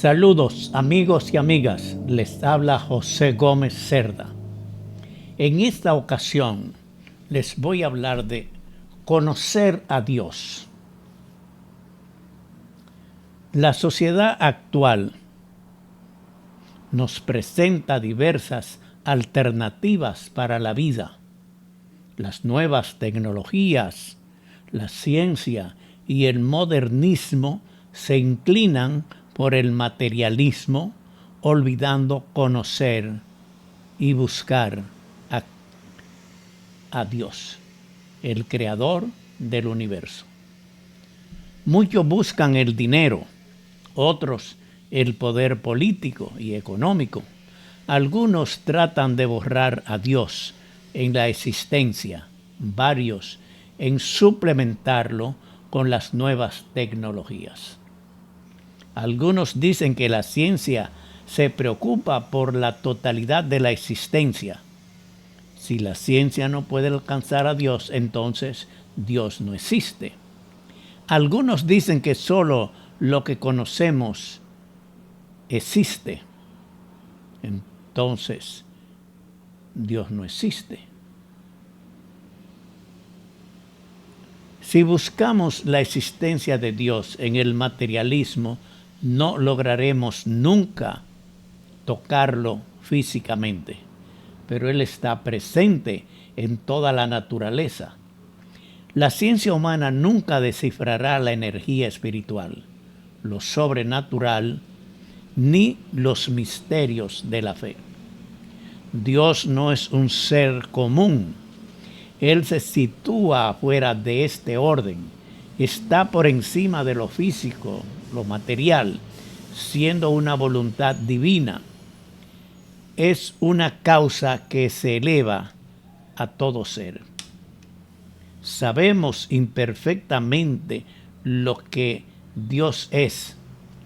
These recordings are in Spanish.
Saludos amigos y amigas, les habla José Gómez Cerda. En esta ocasión les voy a hablar de conocer a Dios. La sociedad actual nos presenta diversas alternativas para la vida. Las nuevas tecnologías, la ciencia y el modernismo se inclinan por el materialismo, olvidando conocer y buscar a Dios, el creador del universo. Muchos buscan el dinero, otros el poder político y económico. Algunos tratan de borrar a Dios en la existencia, varios en suplementarlo con las nuevas tecnologías. Algunos dicen que la ciencia se preocupa por la totalidad de la existencia. Si la ciencia no puede alcanzar a Dios, entonces Dios no existe. Algunos dicen que solo lo que conocemos existe. Entonces, Dios no existe. Si buscamos la existencia de Dios en el materialismo, no lograremos nunca tocarlo físicamente, pero Él está presente en toda la naturaleza. La ciencia humana nunca descifrará la energía espiritual, lo sobrenatural, ni los misterios de la fe. Dios no es un ser común. Él se sitúa fuera de este orden. Está por encima de lo físico, lo material, siendo una voluntad divina. Es una causa que se eleva a todo ser. Sabemos imperfectamente lo que Dios es,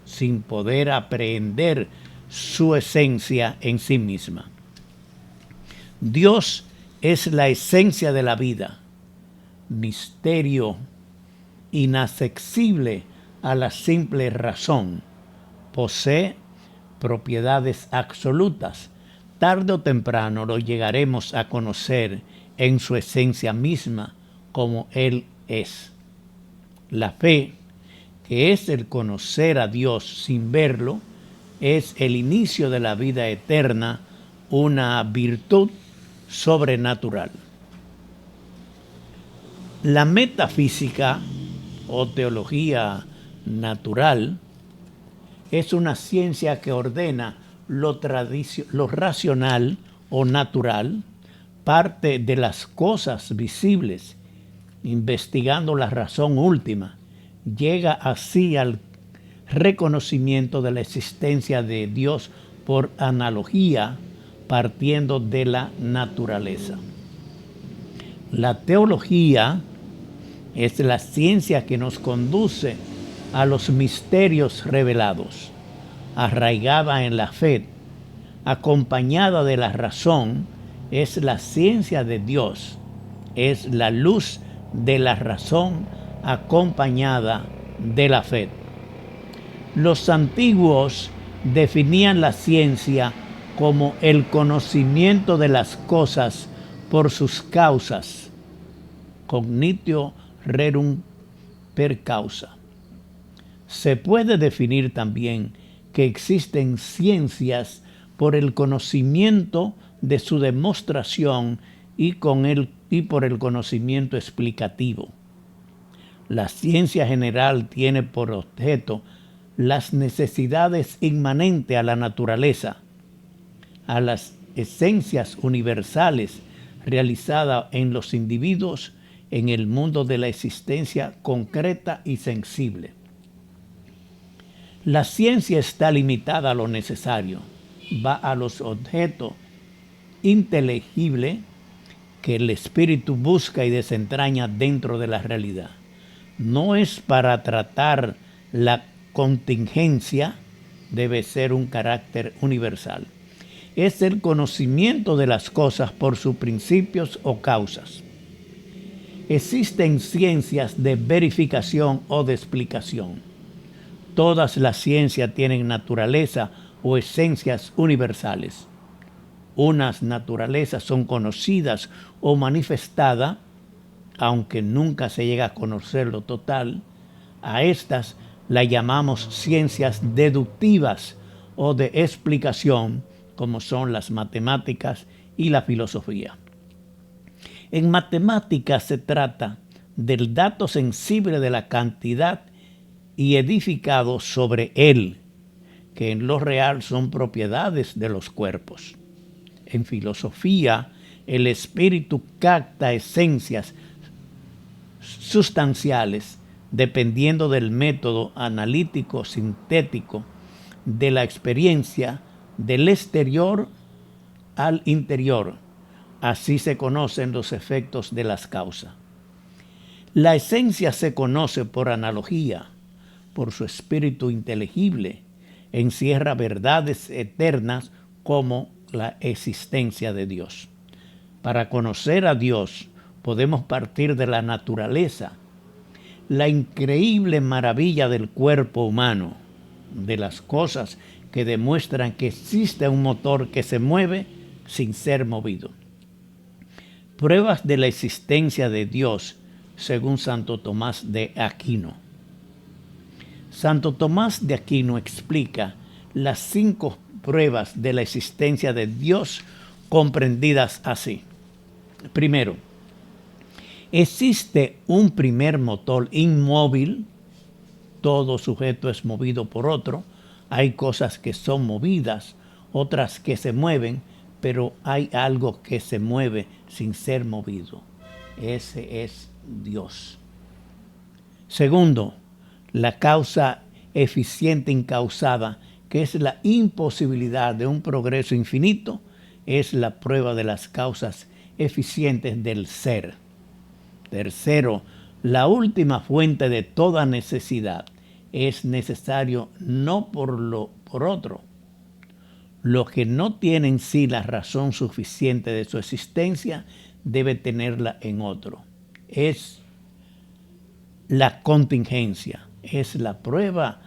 sin poder aprehender su esencia en sí misma. Dios es la esencia de la vida, misterio inaccesible a la simple razón. Posee propiedades absolutas. Tarde o temprano lo llegaremos a conocer en su esencia misma como Él es. La fe, que es el conocer a Dios sin verlo, es el inicio de la vida eterna, una virtud sobrenatural. La metafísica o teología natural es una ciencia que ordena lo racional o natural, parte de las cosas visibles, investigando la razón última, llega así al reconocimiento de la existencia de Dios por analogía, partiendo de la naturaleza. La teología es la ciencia que nos conduce a los misterios revelados, arraigada en la fe, acompañada de la razón, es la ciencia de Dios, es la luz de la razón acompañada de la fe. Los antiguos definían la ciencia como el conocimiento de las cosas por sus causas, cognitio rerum per causa. Se puede definir también que existen ciencias por el conocimiento de su demostración y por el conocimiento explicativo. La ciencia general tiene por objeto las necesidades inmanentes a la naturaleza, a las esencias universales realizadas en los individuos en el mundo de la existencia concreta y sensible. La ciencia está limitada a lo necesario, va a los objetos inteligibles que el espíritu busca y desentraña dentro de la realidad. No es para tratar la contingencia, debe ser un carácter universal. Es el conocimiento de las cosas por sus principios o causas. Existen ciencias de verificación o de explicación. Todas las ciencias tienen naturaleza o esencias universales. Unas naturalezas son conocidas o manifestadas, aunque nunca se llega a conocer lo total. A estas las llamamos ciencias deductivas o de explicación, como son las matemáticas y la filosofía. En matemáticas se trata del dato sensible de la cantidad y edificado sobre él, que en lo real son propiedades de los cuerpos. En filosofía, el espíritu capta esencias sustanciales dependiendo del método analítico sintético de la experiencia del exterior al interior. Así se conocen los efectos de las causas. La esencia se conoce por analogía, por su espíritu inteligible. Encierra verdades eternas como la existencia de Dios. Para conocer a Dios podemos partir de la naturaleza, la increíble maravilla del cuerpo humano, de las cosas que demuestran que existe un motor que se mueve sin ser movido. Pruebas de la existencia de Dios según Santo Tomás de Aquino. Santo Tomás de Aquino explica las 5 pruebas de la existencia de Dios comprendidas así. Primero, existe un primer motor inmóvil. Todo sujeto es movido por otro. Hay cosas que son movidas, otras que se mueven, pero hay algo que se mueve sin ser movido. Ese es Dios. Segundo, la causa eficiente incausada, que es la imposibilidad de un progreso infinito, es la prueba de las causas eficientes del ser. Tercero, la última fuente de toda necesidad. Es necesario no por otro. Lo que no tiene en sí la razón suficiente de su existencia debe tenerla en otro. Es la contingencia, es la prueba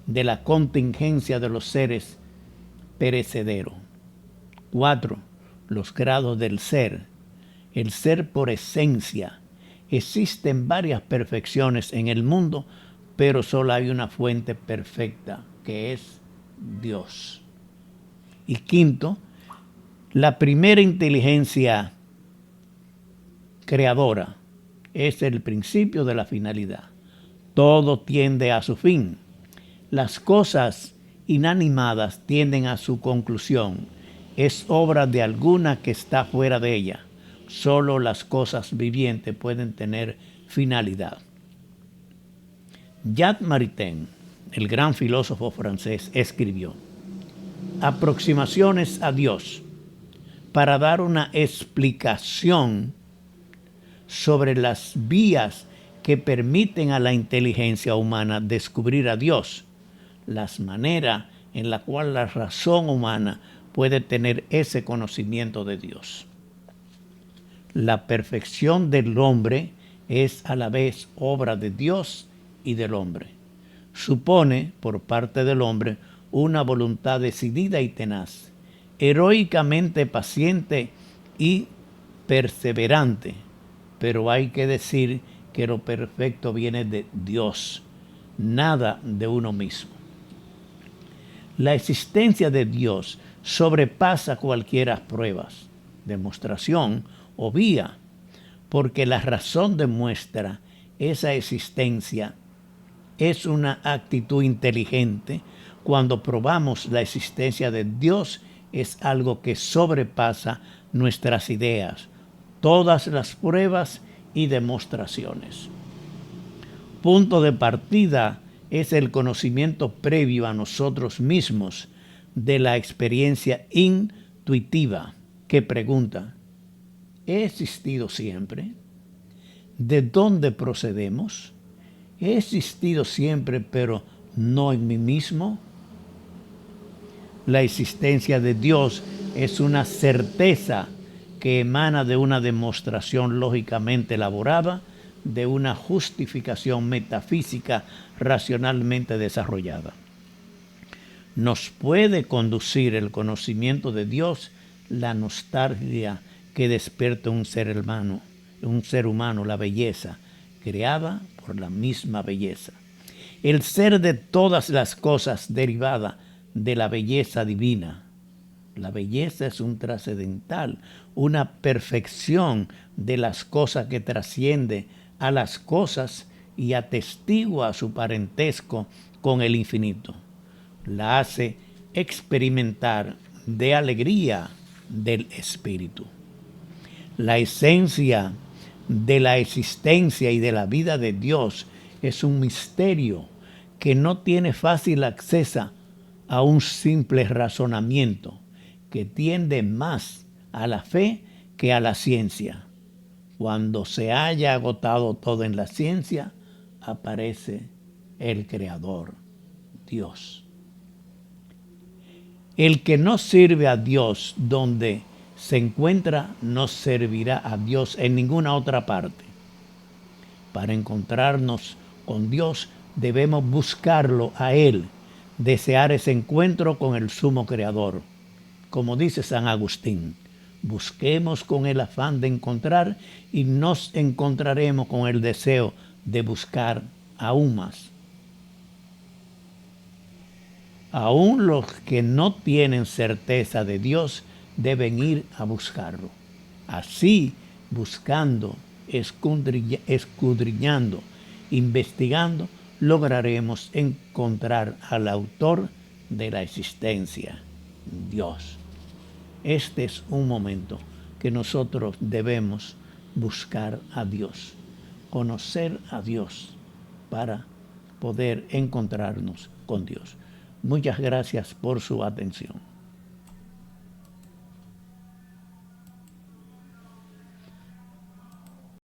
de la contingencia de los seres perecederos. 4. Los grados del ser. El ser por esencia. Existen varias perfecciones en el mundo, pero solo hay una fuente perfecta, que es Dios. Y 5, la primera inteligencia creadora es el principio de la finalidad. Todo tiende a su fin. Las cosas inanimadas tienden a su conclusión. Es obra de alguna que está fuera de ella. Solo las cosas vivientes pueden tener finalidad. Jacques Maritain, el gran filósofo francés, escribió: aproximaciones a Dios para dar una explicación sobre las vías que permiten a la inteligencia humana descubrir a Dios, las maneras en las cuales la razón humana puede tener ese conocimiento de Dios. La perfección del hombre es a la vez obra de Dios y del hombre. Supone, por parte del hombre, una voluntad decidida y tenaz, heroicamente paciente y perseverante, pero hay que decir que lo perfecto viene de Dios, nada de uno mismo. La existencia de Dios sobrepasa cualquier prueba, demostración o vía, porque la razón demuestra esa existencia. Es una actitud inteligente. Cuando probamos la existencia de Dios, es algo que sobrepasa nuestras ideas, todas las pruebas y demostraciones. Punto de partida es el conocimiento previo a nosotros mismos de la experiencia intuitiva que pregunta: ¿he existido siempre? ¿De dónde procedemos? ¿He existido siempre pero no en mí mismo? La existencia de Dios es una certeza que emana de una demostración lógicamente elaborada de una justificación metafísica racionalmente desarrollada. Nos puede conducir el conocimiento de Dios la nostalgia que despierta un ser humano, la belleza, creada por la misma belleza. El ser de todas las cosas derivada de la belleza divina. La belleza es un trascendental, una perfección de las cosas que trasciende a las cosas y atestigua su parentesco con el infinito. La hace experimentar de alegría del espíritu. La esencia de la existencia y de la vida de Dios es un misterio que no tiene fácil acceso a un simple razonamiento, que tiende más a la fe que a la ciencia. Cuando se haya agotado todo en la ciencia, aparece el Creador, Dios. El que no sirve a Dios donde se encuentra, no servirá a Dios en ninguna otra parte. Para encontrarnos con Dios, debemos buscarlo a Él, desear ese encuentro con el Sumo Creador. Como dice San Agustín, busquemos con el afán de encontrar y nos encontraremos con el deseo de buscar aún más. Aún los que no tienen certeza de Dios deben ir a buscarlo. Así, buscando, escudriñando, investigando, lograremos encontrar al autor de la existencia, Dios. Este es un momento que nosotros debemos buscar a Dios, conocer a Dios para poder encontrarnos con Dios. Muchas gracias por su atención.